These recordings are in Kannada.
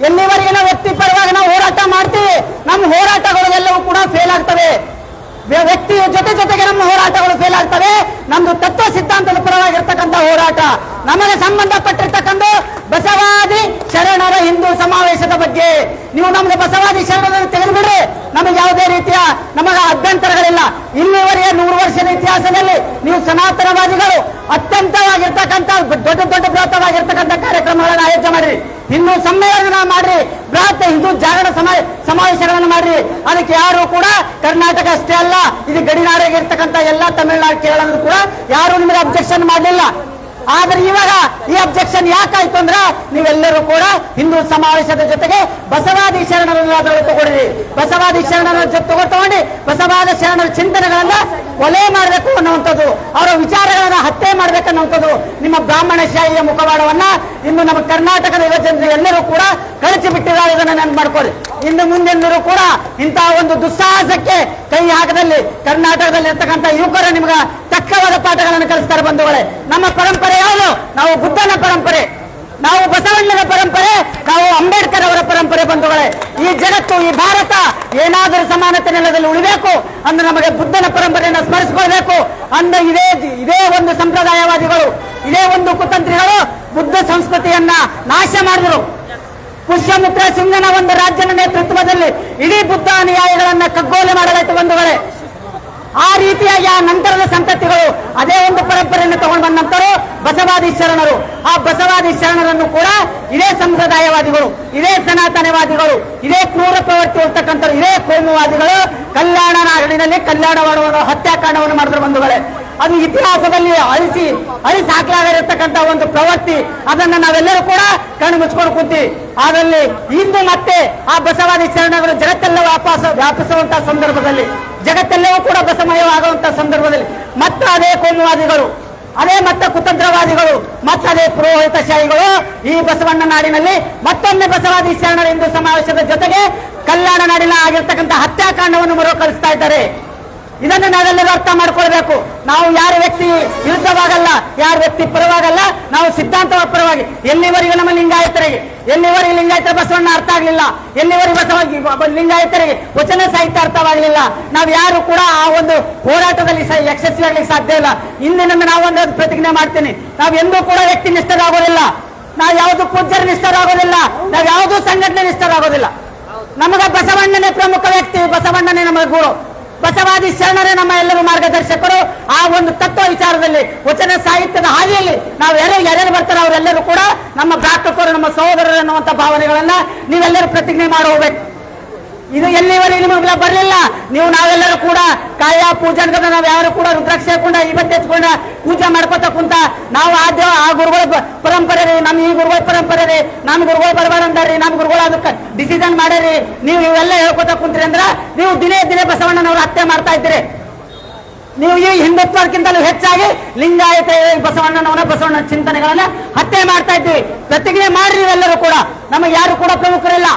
ಎಲ್ಲಿವರೆಗೆ ನಾವು ವ್ಯಕ್ತಿ ಪರವಾಗಿ ನಾವು ಹೋರಾಟ ಮಾಡ್ತೀವಿ, ನಮ್ಮ ಹೋರಾಟಗಳು ಎಲ್ಲವೂ ಕೂಡ ಫೇಲ್ ಆಗ್ತವೆ. ವ್ಯಕ್ತಿಯ ಜೊತೆಗೆ ನಮ್ಮ ಹೋರಾಟಗಳು ಫೇಲ್ ಆಗ್ತವೆ. ನಮ್ದು ತತ್ವ ಸಿದ್ಧಾಂತದ ಪರವಾಗಿರ್ತಕ್ಕಂಥ ಹೋರಾಟ, ನಮಗೆ ಸಂಬಂಧಪಟ್ಟಿರ್ತಕ್ಕಂಥ ಬಸವಾದಿ ಶರಣರ ಹಿಂದೂ ಸಮಾವೇಶದ ಬಗ್ಗೆ ನೀವು ನಮ್ಗೆ ಬಸವಾದಿ ಶರಣರನ್ನು ತೆಗೆದುಬಿಡ್ರಿ, ನಮಗೆ ಯಾವುದೇ ರೀತಿಯ ನಮಗೆ ಅಭ್ಯಂತರಗಳಿಲ್ಲ. ಇಲ್ಲಿವರೆಗೆ 100 ವರ್ಷದ ಇತಿಹಾಸದಲ್ಲಿ ನೀವು ಸನಾತನವಾದಿಗಳು ಅತ್ಯಂತವಾಗಿರ್ತಕ್ಕಂಥ ದೊಡ್ಡ ಬೃಹತ್ತವಾಗಿರ್ತಕ್ಕಂಥ ಕಾರ್ಯಕ್ರಮಗಳನ್ನು ಆಯೋಜನೆ ಮಾಡ್ರಿ, ಹಿಂದೂ ಸಮ್ಮೇಳನ ಮಾಡ್ರಿ, ಬೃಹತ್ ಹಿಂದೂ ಜಾಗರಣ ಸಮಾವೇಶಗಳನ್ನು ಮಾಡ್ರಿ. ಅದಕ್ಕೆ ಯಾರು ಕೂಡ ಕರ್ನಾಟಕ ಅಷ್ಟೇ ಅಲ್ಲ, ಇದು ಗಡಿನಾಡಿಗೆ ಇರ್ತಕ್ಕಂಥ ಎಲ್ಲ ತಮಿಳುನಾಡು ಕೇರಳ ಕೂಡ ಯಾರು ನಿಮಗೆ ಅಬ್ಜೆಕ್ಷನ್ ಮಾಡಲಿಲ್ಲ. ಆದ್ರೆ ಇವಾಗ ಈ ಅಬ್ಜೆಕ್ಷನ್ ಯಾಕಾಯ್ತು ಅಂದ್ರೆ ನೀವೆಲ್ಲರೂ ಕೂಡ ಹಿಂದೂ ಸಮಾವೇಶದ ಜೊತೆಗೆ ಬಸವಾದಿ ಶರಣರನ್ನು ತಗೊಳ್ಳಿ, ಬಸವಾದಿ ಶರಣರ ತಗೊಂಡು ಬಸವಾದ ಶರಣರ ಚಿಂತನೆಗಳನ್ನ ಕೊಲೆ ಮಾಡಬೇಕು ಅನ್ನುವಂಥದ್ದು, ಅವರ ವಿಚಾರಗಳನ್ನ ಹತ್ಯೆ ಮಾಡ್ಬೇಕನ್ನುವಂಥದ್ದು ನಿಮ್ಮ ಬ್ರಾಹ್ಮಣಶಾಹಿಯ ಮುಖವಾಡವನ್ನ ಇನ್ನು ನಮ್ಮ ಕರ್ನಾಟಕದ ಯುವಜನರು ಎಲ್ಲರೂ ಕೂಡ ಕಳಚಿ ಬಿಟ್ಟಿದ್ದಾರೆ. ಇದನ್ನ ನೆನಪು ಮಾಡ್ಕೊಳ್ಳಿ. ಇನ್ನು ಮುಂದೆಲ್ಲರೂ ಕೂಡ ಇಂತಹ ಒಂದು ದುಸ್ಸಾಹಸಕ್ಕೆ ಕೈ ಹಾಕದಲ್ಲಿ ಕರ್ನಾಟಕದಲ್ಲಿ ಇರ್ತಕ್ಕಂಥ ಯುವಕರು ನಿಮ್ಗೆ ತಕ್ಕವಾದ ಪಾಠಗಳನ್ನು ಕಲಿಸ್ತಾರೆ. ಬಂಧುಗಳೇ, ನಮ್ಮ ಪರಂಪರೆ ಯಾವುದು? ನಾವು ಬುದ್ಧನ ಪರಂಪರೆ, ನಾವು ಬಸವಣ್ಣನ ಪರಂಪರೆ, ನಾವು ಅಂಬೇಡ್ಕರ್ ಅವರ ಪರಂಪರೆ. ಬಂಧುಗಳೇ, ಈ ಜಗತ್ತು, ಈ ಭಾರತ ಏನಾದರೂ ಸಮಾನತೆ ನೆಲದಲ್ಲಿ ಉಳಿಬೇಕು ಅಂದ್ರೆ ನಮಗೆ ಬುದ್ಧನ ಪರಂಪರೆಯನ್ನು ಸ್ಮರಿಸಿಕೊಳ್ಬೇಕು. ಅಂದ್ರೆ ಇದೇ ಒಂದು ಸಂಪ್ರದಾಯವಾದಿಗಳು, ಇದೇ ಒಂದು ಕುತಂತ್ರಿಗಳು ಬುದ್ಧ ಸಂಸ್ಕೃತಿಯನ್ನ ನಾಶ ಮಾಡಿದರು. ಪುಷ್ಯಮಿತ್ರ ಸಿಂಗನ ಒಂದು ರಾಜ್ಯದ ನೇತೃತ್ವದಲ್ಲಿ ಇಡೀ ಬುದ್ಧ ಅನುಯಾಯಿಗಳನ್ನ ಕಗ್ಗೋಲೆ ಮಾಡಲಾಯಿತು. ಬಂಧುಗಳೇ, ಆ ರೀತಿಯಾಗಿ ಆ ನಂತರದ ಸಂತತಿಗಳು ಅದೇ ಒಂದು ಪರಂಪರೆಯನ್ನು ತಗೊಂಡು ಬಂದ ನಂತರ ಬಸವಾದಿ ಶರಣರು, ಆ ಬಸವಾದಿ ಶರಣರನ್ನು ಕೂಡ ಇದೇ ಸಂಪ್ರದಾಯವಾದಿಗಳು, ಇದೇ ಸನಾತನವಾದಿಗಳು, ಇದೇ ಕ್ರೂರ ಪ್ರವೃತ್ತಿ ಇರ್ತಕ್ಕಂಥ ಇದೇ ಕೋಮುವಾದಿಗಳು ಕಲ್ಯಾಣ ನಾಡಿನಲ್ಲಿ ಕಲ್ಯಾಣ ಮಾಡುವ ಹತ್ಯಾಕಾಂಡವನ್ನು ಮಾಡಿದ್ರು. ಬಂಧುಗಳೇ, ಅದು ಇತಿಹಾಸದಲ್ಲಿ ಅಳಿಸಿ ಹಾಕಲಾಗಿರತಕ್ಕಂಥ ಒಂದು ಪ್ರವೃತ್ತಿ. ಅದನ್ನ ನಾವೆಲ್ಲರೂ ಕೂಡ ಕಣ್ಣು ಮುಚ್ಕೊಂಡು ಕೂತೀವಿ. ಅದರಲ್ಲಿ ಇಂದು ಮತ್ತೆ ಆ ಬಸವಾದಿ ಶರಣರು ಜಗತ್ತೆಲ್ಲ ವ್ಯಾಪಿಸುವಂತಹ ಸಂದರ್ಭದಲ್ಲಿ, ಜಗತ್ತೆಲ್ಲವೂ ಕೂಡ ಬಸಮಯವಾಗುವಂತಹ ಸಂದರ್ಭದಲ್ಲಿ ಮತ್ತೆ ಅದೇ ಕೋಮುವಾದಿಗಳು, ಅದೇ ಮತ್ತೆ ಕುತಂತ್ರವಾದಿಗಳು, ಮತ್ತದೇ ಪುರೋಹಿತಶಾಹಿಗಳು ಈ ಬಸವಣ್ಣ ನಾಡಿನಲ್ಲಿ ಮತ್ತೊಮ್ಮೆ ಬಸವಾದಿ ಶರಣರ ಹಿಂದೂ ಸಮಾವೇಶದ ಜೊತೆಗೆ ಕಲ್ಯಾಣ ನಾಡಿನ ಆಗಿರ್ತಕ್ಕಂಥ ಹತ್ಯಾಕಾಂಡವನ್ನು ಮರುಕಳಿಸ್ತಾ ಇದ್ದಾರೆ. ಇದನ್ನು ನಾವೆಲ್ಲರೂ ಅರ್ಥ ಮಾಡ್ಕೊಳ್ಬೇಕು. ನಾವು ಯಾರ ವ್ಯಕ್ತಿ ವಿರುದ್ಧವಾಗಲ್ಲ, ಯಾರ ವ್ಯಕ್ತಿ ಪರವಾಗಲ್ಲ, ನಾವು ಸಿದ್ಧಾಂತ ಪರವಾಗಿ. ಎಲ್ಲಿವರೆಗೂ ನಮ್ಮ ಎಲ್ಲಿವರೆಗೆ ಲಿಂಗಾಯತರ ಬಸವಣ್ಣ ಅರ್ಥ ಆಗ್ಲಿಲ್ಲ, ಎಲ್ಲಿವರೆಗೂ ಲಿಂಗಾಯತರಿಗೆ ವಚನ ಸಾಹಿತ್ಯ ಅರ್ಥವಾಗಲಿಲ್ಲ, ನಾವು ಯಾರು ಕೂಡ ಆ ಒಂದು ಹೋರಾಟದಲ್ಲಿ ಯಶಸ್ವಿಯಾಗಲಿಕ್ಕೆ ಸಾಧ್ಯ ಇಲ್ಲ. ಇಂದಿನಿಂದ ನಾವೊಂದು ಪ್ರತಿಜ್ಞೆ ಮಾಡ್ತೀನಿ, ನಾವು ಎಂದೂ ಕೂಡ ವ್ಯಕ್ತಿ ನಿಷ್ಠರಾಗೋದಿಲ್ಲ, ನಾವು ಯಾವುದು ಪೂಜ್ಯರ ನಿಷ್ಠರಾಗೋದಿಲ್ಲ, ನಾವು ಯಾವುದು ಸಂಘಟನೆ ನಿಷ್ಠರಾಗೋದಿಲ್ಲ. ನಮಗ ಬಸವಣ್ಣನೇ ಪ್ರಮುಖ ವ್ಯಕ್ತಿ, ಬಸವಣ್ಣನೇ ನಮ್ಮ ಗುರು, ಬಸವಾದಿ ಶರಣರೇ ನಮ್ಮ ಎಲ್ಲರೂ ಮಾರ್ಗದರ್ಶಕರು. ಆ ಒಂದು ತತ್ವ ವಿಚಾರದಲ್ಲಿ ವಚನ ಸಾಹಿತ್ಯದ ಹಾದಿಯಲ್ಲಿ ನಾವು ಯಾರ್ಯಾರು ಬರ್ತಾರೆ ಅವರೆಲ್ಲರೂ ಕೂಡ ನಮ್ಮ ಭ್ರಾತೃಕರು, ನಮ್ಮ ಸಹೋದರರು ಅನ್ನುವಂಥ ಭಾವನೆಗಳನ್ನ ನೀವೆಲ್ಲರೂ ಪ್ರತಿಜ್ಞೆ ಮಾಡಿ ಹೋಗ್ಬೇಕು. ಇದು ಎಲ್ಲಿವರೆಗೆ ನಿಮಗೆ ಬರಲಿಲ್ಲ, ನಾವೆಲ್ಲರೂ ಕೂಡ ಕಾಯ ಪೂಜೆ ನಾವು ಯಾರು ಕೂಡ ರುದ್ರಾಕ್ಷಿ ಹಾಕೊಂಡ ಇವತ್ತು ಹೆಚ್ಕೊಂಡ ಪೂಜೆ ಮಾಡ್ಕೊತ ಕುಂತ ನಾವು ಆ ಗುರುಗಳ ಪರಂಪರೆ ರೀ, ನಮ್ಮ ಈ ಗುರುಗಳ ಪರಂಪರೆ ರೀ, ನಮ್ಮ ಗುರುಗಳು ಬರಬಾರಂದಾರಿ, ನಮ್ಮ ಗುರುಗಳು ಅದಕ್ಕೆ ಡಿಸಿಷನ್ ಮಾಡ್ಯಾರಿ, ನೀವು ಇವೆಲ್ಲ ಹೇಳ್ಕೊತ ಕುಂತ್ರಿ ಅಂದ್ರ ನೀವು ದಿನೇ ಬಸವಣ್ಣನವರು ಹತ್ಯೆ ಮಾಡ್ತಾ ಇದ್ದೀರಿ. ನೀವು ಈ ಹಿಂದುತ್ವಕ್ಕಿಂತಲೂ ಹೆಚ್ಚಾಗಿ ಲಿಂಗಾಯತ ಬಸವಣ್ಣ ಚಿಂತನೆಗಳನ್ನ ಹತ್ಯೆ ಮಾಡ್ತಾ ಇದ್ದೀವಿ. ಪ್ರತಿಜ್ಞೆ ಮಾಡ್ರಿ ನೀವೆಲ್ಲರೂ ಕೂಡ. ನಮಗೆ ಯಾರು ಕೂಡ ಪ್ರಮುಖರಿಲ್ಲ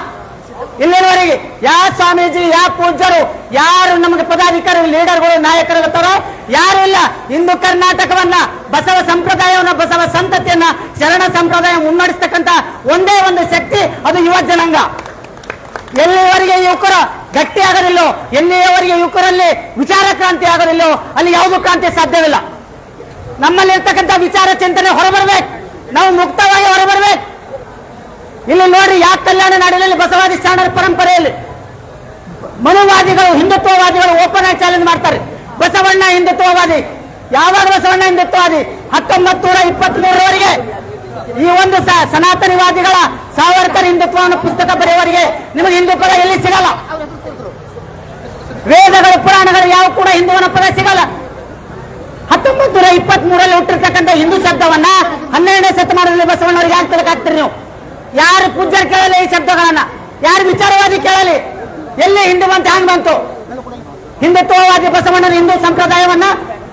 ಇಲ್ಲಿವರೆಗೆ. ಯಾವ ಸ್ವಾಮೀಜಿ, ಯಾವ ಪೂಜ್ಯರು, ಯಾರು ನಮಗೆ ಪದಾಧಿಕಾರಿ, ಲೀಡರ್ಗಳು, ನಾಯಕರು ಇರ್ತಾರೋ ಯಾರು ಇಲ್ಲ. ಇಂದು ಕರ್ನಾಟಕವನ್ನ, ಬಸವ ಸಂಪ್ರದಾಯವನ್ನ, ಬಸವ ಸಂತತಿಯನ್ನ, ಶರಣ ಸಂಪ್ರದಾಯ ಮುನ್ನಡೆಸ್ತಕ್ಕಂಥ ಒಂದೇ ಒಂದು ಶಕ್ತಿ, ಅದು ಯುವ ಜನಾಂಗ. ಎಲ್ಲಿವರೆಗೆ ಯುವಕರು ಗಟ್ಟಿ ಆಗೋದಿಲ್ಲೋ, ಎಲ್ಲಿಯವರೆಗೆ ಯುವಕರಲ್ಲಿ ವಿಚಾರ ಕ್ರಾಂತಿ ಆಗೋದಿಲ್ಲೋ ಅಲ್ಲಿ ಯಾವುದು ಕ್ರಾಂತಿ ಸಾಧ್ಯವಿಲ್ಲ. ನಮ್ಮಲ್ಲಿ ಇರ್ತಕ್ಕಂಥ ವಿಚಾರ ಚಿಂತನೆ ಹೊರಬರ್ಬೇಕು, ನಾವು ಮುಕ್ತವಾಗಿ ಹೊರಬರ್ಬೇಕು. ಇಲ್ಲಿ ನೋಡಿ, ಯಾಕೆ ಕಲ್ಯಾಣ ನಾಡಿನಲ್ಲಿ ಬಸವಾದಿ ಶರಣರ ಪರಂಪರೆಯಲ್ಲಿ ಮನುವಾದಿಗಳು, ಹಿಂದುತ್ವವಾದಿಗಳು ಓಪನ್ ಆಗಿ ಚಾಲೆಂಜ್ ಮಾಡ್ತಾರೆ. ಬಸವಣ್ಣ ಹಿಂದುತ್ವವಾದಿ. ಯಾವಾಗ ಬಸವಣ್ಣ ಹಿಂದುತ್ವವಾದಿ? 1923ರವರೆಗೆ ಈ ಒಂದು ಸನಾತನವಾದಿಗಳ ಸಾವರ್ಕರ್ ಹಿಂದುತ್ವವನ್ನು ಪುಸ್ತಕ ಬರೆಯುವವರೆಗೆ ನಿಮಗೆ ಹಿಂದೂ ಪದ ಎಲ್ಲಿ ಸಿಗಲ್ಲ. ವೇದಗಳು, ಪುರಾಣಗಳು ಯಾವ ಕೂಡ ಹಿಂದುವನ ಪದ ಸಿಗಲ್ಲ. 1923ರಲ್ಲಿ ಹುಟ್ಟಿರ್ತಕ್ಕಂಥ ಹಿಂದೂ ಶಬ್ದವನ್ನ 12ನೇ ಶತಮಾನದಲ್ಲಿ ಬಸವಣ್ಣವರಿಗೆ ಯಾಕೆ ತಲಕಾಗ್ತೀರಿ ನೀವು? ಯಾರು ಪೂಜ್ಯರು ಕೇಳಲಿ ಈ ಶಬ್ದಗಳನ್ನ, ಯಾರು ವಿಚಾರವಾದಿ ಕೇಳಲಿ? ಎಲ್ಲಿ ಹಿಂದೂ ಬಂತ ಹ್ಯಾಂಗ್ ಬಂತು? ಹಿಂದುತ್ವವಾದಿ ಬಸವಣ್ಣನ ಹಿಂದೂ ಸಂಪ್ರದಾಯವನ್ನ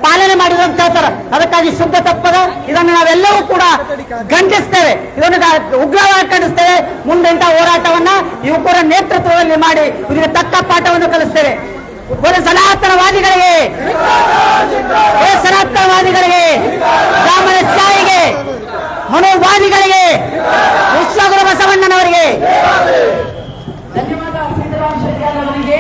ಪಾಲನೆ ಮಾಡಿದ್ರು ಅಂತ ಹೇಳ್ತಾರೆ. ಅದಕ್ಕಾಗಿ ಶುದ್ಧ ತಪ್ಪದ ಇದನ್ನು ನಾವೆಲ್ಲವೂ ಕೂಡ ಖಂಡಿಸ್ತೇವೆ, ಇದನ್ನು ಉಗ್ರವಾಗಿ ಖಂಡಿಸ್ತೇವೆ. ಮುಂದೆ ಇಂಥ ಹೋರಾಟವನ್ನ ಯುವಕರ ನೇತೃತ್ವದಲ್ಲಿ ಮಾಡಿ ಇವರಿಗೆ ತಕ್ಕ ಪಾಠವನ್ನು ಕಲಿಸ್ತೇವೆ. ಸನಾತನವಾದಿಗಳಿಗೆ, ಸನಾತನವಾದಿಗಳಿಗೆ, ಬ್ರಾಹ್ಮಣಶಾಹಿಗೆ, ಮನೋವಾದಿಗಳಿಗೆ, ವಿಶ್ವಗುರು ಬಸವಣ್ಣನವರಿಗೆ ಶಿವರಾಮ್ ಶೆಟ್ಟಿ ಅವರಿಗೆ